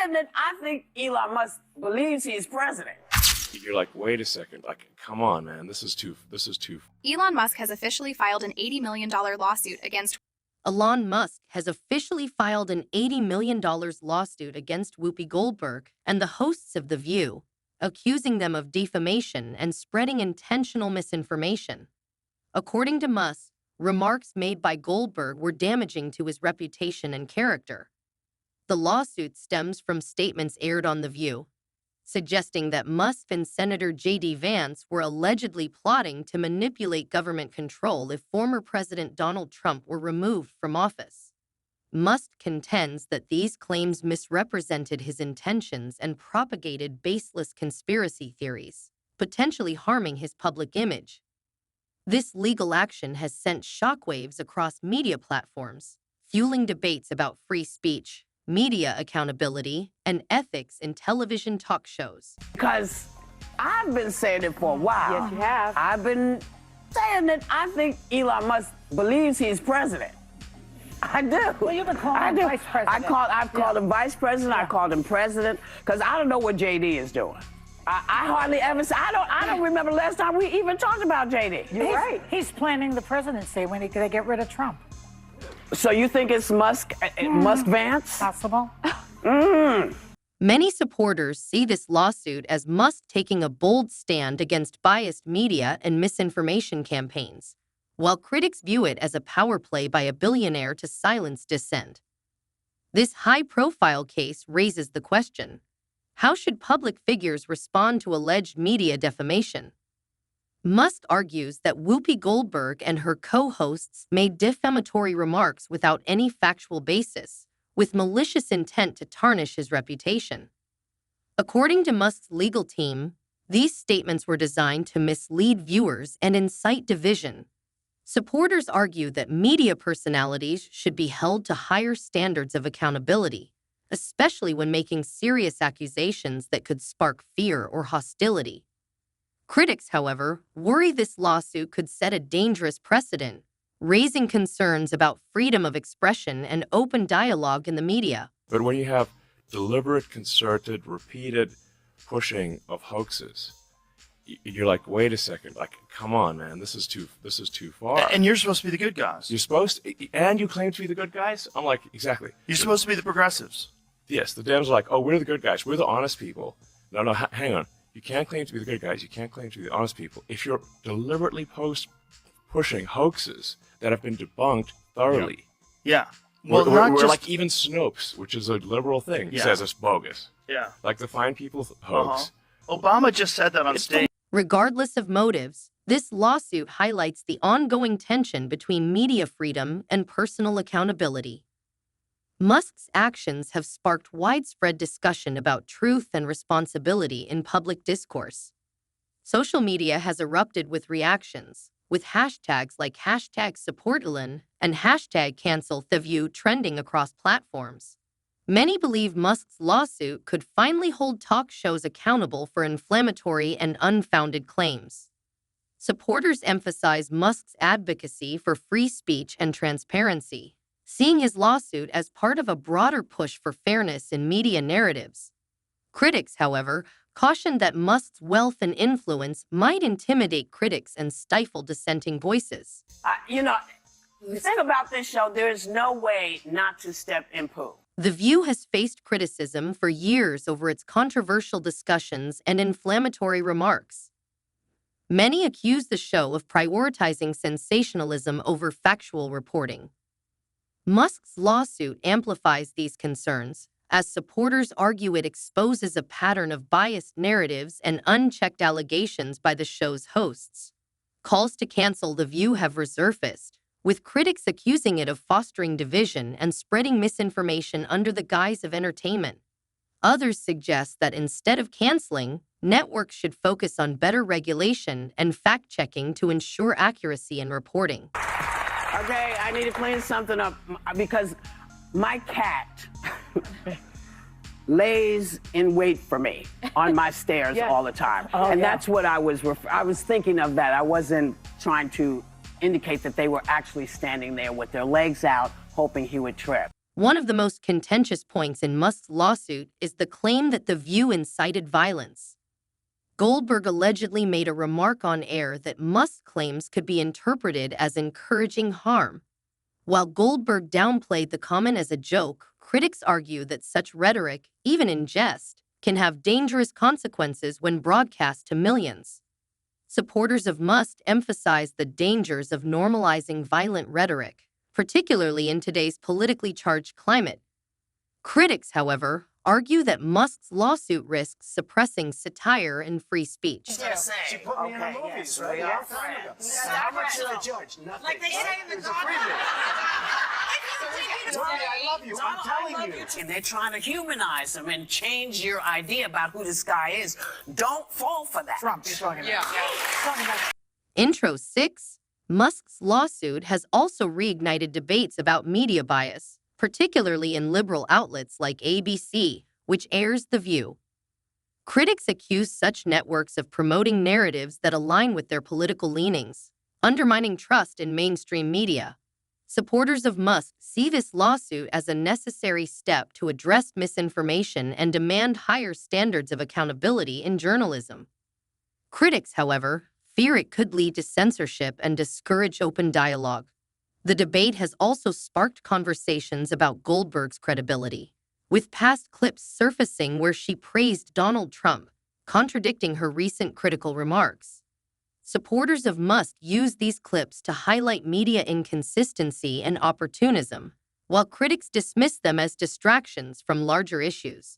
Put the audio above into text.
saying that I think Elon Musk believes he's president. You're like, wait a second, like, come on, man, this is too. Elon Musk has officially filed an $80 million lawsuit against Elon Musk has officially filed an $80 million lawsuit against Whoopi Goldberg and the hosts of The View, accusing them of defamation and spreading intentional misinformation. According to Musk, remarks made by Goldberg were damaging to his reputation and character. The lawsuit stems from statements aired on The View, suggesting that Musk and Senator JD Vance were allegedly plotting to manipulate government control if former President Donald Trump were removed from office. Musk contends that these claims misrepresented his intentions and propagated baseless conspiracy theories, potentially harming his public image. This legal action has sent shockwaves across media platforms, fueling debates about free speech, media accountability, and ethics in television talk shows. Because I've been saying it for a while. Yes, you have. I've been saying that I think Elon Musk believes he's president. I do. Well, you've been calling him vice president. I've called him vice president. Yeah. I called him president because I don't know what JD is doing. I hardly ever say. I don't remember last time we even talked about JD. You're right. He's planning the presidency when they get rid of Trump. So you think it's Musk Vance? Possible. Many supporters see this lawsuit as Musk taking a bold stand against biased media and misinformation campaigns, while critics view it as a power play by a billionaire to silence dissent. This high-profile case raises the question: how should public figures respond to alleged media defamation? Musk argues that Whoopi Goldberg and her co-hosts made defamatory remarks without any factual basis, with malicious intent to tarnish his reputation. According to Musk's legal team, these statements were designed to mislead viewers and incite division. Supporters argue that media personalities should be held to higher standards of accountability, especially when making serious accusations that could spark fear or hostility. Critics, however, worry this lawsuit could set a dangerous precedent, raising concerns about freedom of expression and open dialogue in the media. But when you have deliberate, concerted, repeated pushing of hoaxes, you're like, wait a second, like, come on, man, this is too far. And you're supposed to be the good guys. You're supposed to, and you claim to be the good guys? I'm like, exactly. You're supposed to be the progressives. Yes, the Dems are like, oh, we're the good guys. We're the honest people. No, hang on. You can't claim to be the good guys. You can't claim to be the honest people. If you're deliberately pushing hoaxes that have been debunked thoroughly. Yeah. Well, we're like even Snopes, which is a liberal thing, says it's bogus. Yeah. Like the Fine People hoax. Obama just said that on stage. Regardless of motives, this lawsuit highlights the ongoing tension between media freedom and personal accountability. Musk's actions have sparked widespread discussion about truth and responsibility in public discourse. Social media has erupted with reactions, with hashtags like #SupportElon and #CancelTheView trending across platforms. Many believe Musk's lawsuit could finally hold talk shows accountable for inflammatory and unfounded claims. Supporters emphasize Musk's advocacy for free speech and transparency, seeing his lawsuit as part of a broader push for fairness in media narratives. Critics, however, cautioned that Musk's wealth and influence might intimidate critics and stifle dissenting voices. The thing about this show, there is no way not to step in poo. The View has faced criticism for years over its controversial discussions and inflammatory remarks. Many accuse the show of prioritizing sensationalism over factual reporting. Musk's lawsuit amplifies these concerns, as supporters argue it exposes a pattern of biased narratives and unchecked allegations by the show's hosts. Calls to cancel The View have resurfaced, with critics accusing it of fostering division and spreading misinformation under the guise of entertainment. Others suggest that instead of canceling, networks should focus on better regulation and fact-checking to ensure accuracy in reporting. Okay, I need to clean something up because my cat lays in wait for me on my stairs all the time. That's what I was thinking of that. I wasn't trying to indicate that they were actually standing there with their legs out, hoping he would trip. One of the most contentious points in Musk's lawsuit is the claim that The View incited violence. Goldberg allegedly made a remark on air that Musk claims could be interpreted as encouraging harm. While Goldberg downplayed the comment as a joke, critics argue that such rhetoric, even in jest, can have dangerous consequences when broadcast to millions. Supporters of Musk emphasize the dangers of normalizing violent rhetoric, particularly in today's politically charged climate. Critics, however, argue that Musk's lawsuit risks suppressing satire and free speech. She put me in the movies, right? How much should I judge? Nothing. Like they say in the Tony, I love you. I'm telling you. And they're trying to humanize him and change your idea about who this guy is. Don't fall for that. Trump, he's talking about. Intro 6. Musk's lawsuit has also reignited debates about media bias, particularly in liberal outlets like ABC, which airs The View. Critics accuse such networks of promoting narratives that align with their political leanings, undermining trust in mainstream media. Supporters of Musk see this lawsuit as a necessary step to address misinformation and demand higher standards of accountability in journalism. Critics, however, fear it could lead to censorship and discourage open dialogue. The debate has also sparked conversations about Goldberg's credibility, with past clips surfacing where she praised Donald Trump, contradicting her recent critical remarks. Supporters of Musk use these clips to highlight media inconsistency and opportunism, while critics dismiss them as distractions from larger issues.